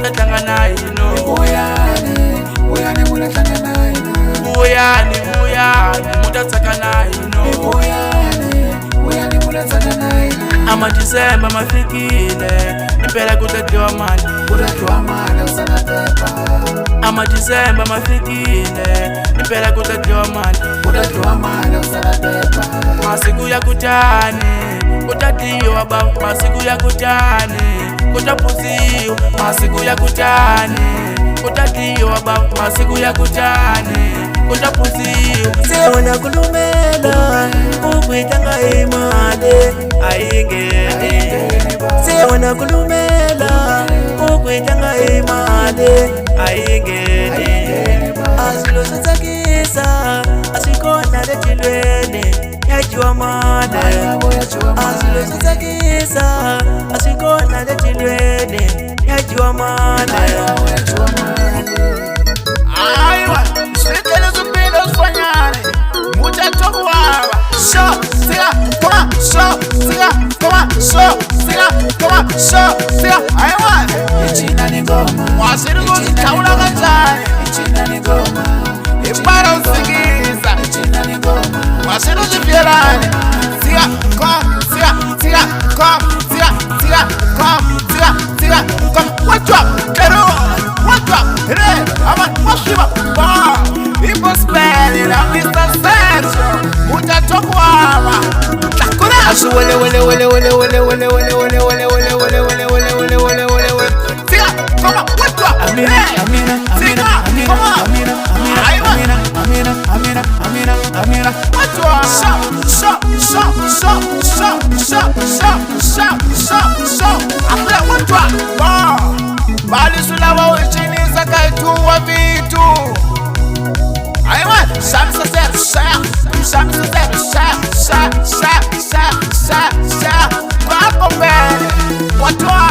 mutahlangana hino Buyani mutahlangana hino Buyani mutahlangana hino Buyani mutahlangana hino Ama-December mafikile impela kutadliwa mali usana pepa Ama-December mafikile impela kutadliwa mali usana pepa masiku ya kutani kutadliwa baba masiku ya kutani kutaphuziwa masiku ya kutani kutadliwa baba masiku ya kutani kutaphuziwa sewona kulumela ukwitanga imali ayingeni sewona kulumela ukwitanga imali ayingeni asilo satsakisa asikona letilweni yajiwa mali asilo satsakisa asikona letilweni yajiwa mali Aiwa, switele zumbilo sfanyane Mutatokuwawa Sho, siga, koma, sho, siga, koma, sho, siga, koma, sho, siga Aiwa, Ichina ni ngoma wasiru kuzitaula kanjani Ichina ni ngoma Ibara usigiza Ichina ni ngoma wasiru zivyelane Siga, kom, siga, siga, kom, siga, siga, kom, siga, siga, kom What's up, Peru? What's up, Re, Aman, Washiba, Ba Ipo spell, ila Mr. Sergio Mutatokuwawa Takuna Asu wele wele wele wele wele wele wele wele wele wele wele wele wele wele wele wele wele Siga, koma, what's up, Re Siga, koma Aiwa What's up, Afla what's up, Ba Bali sulawa uchinisa kaituwa vitu Aiwa, shamsa seru, shamsa seru, Kwako mbele, watu wa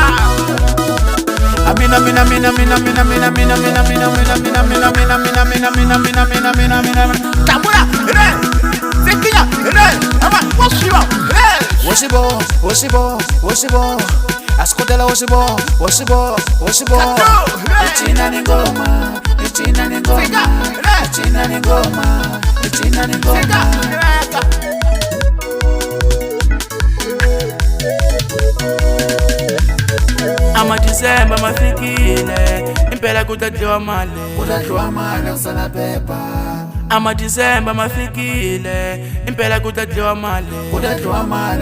Tambura, re, zikinya, re, ama, washiba, re Woshibo Askutela woshibo Ichina ni ngoma Ichina ni ngoma Ichina ni ngoma Ichina ni ngoma Ama-December mafikile impela kutadliwa mali usana pepa Ama-December mafikile impela kutadliwa mali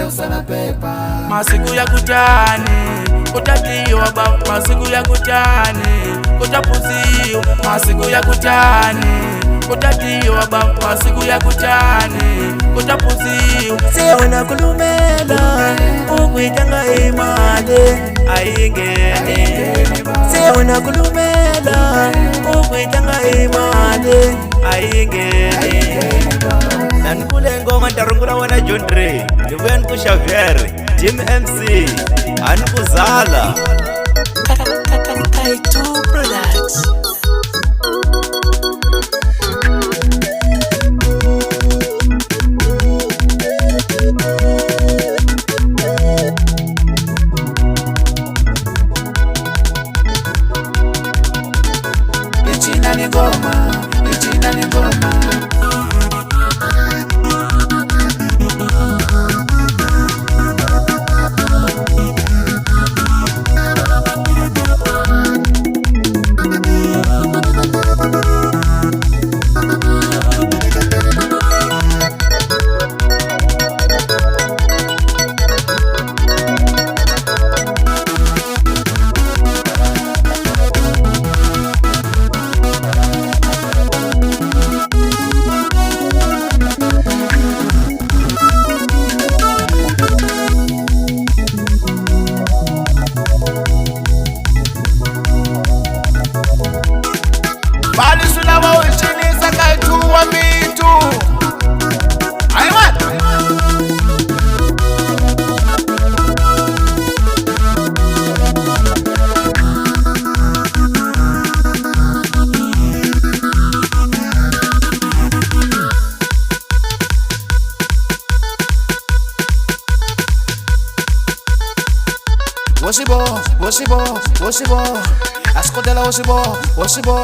usana pepa masiku ya kutani kutadliwa baba masiku ya kutani kutaphuziwa masiku ya kutani kutadliwa baba masiku ya kutani kutaphuziwa sewona kulumela ukwitanga imali ayingeni sewona kulumela ukwitanga imali ayingeni Nankule ngoma ntarungula wena John Ray Ndivuya nikushaveri Team MC Anikuzala Kaitu Products Ichina ni ngoma Ichina ni ngoma Bali sulawa uchinisa kaituwa vitu Aiwa Woshibo asikotela wosibo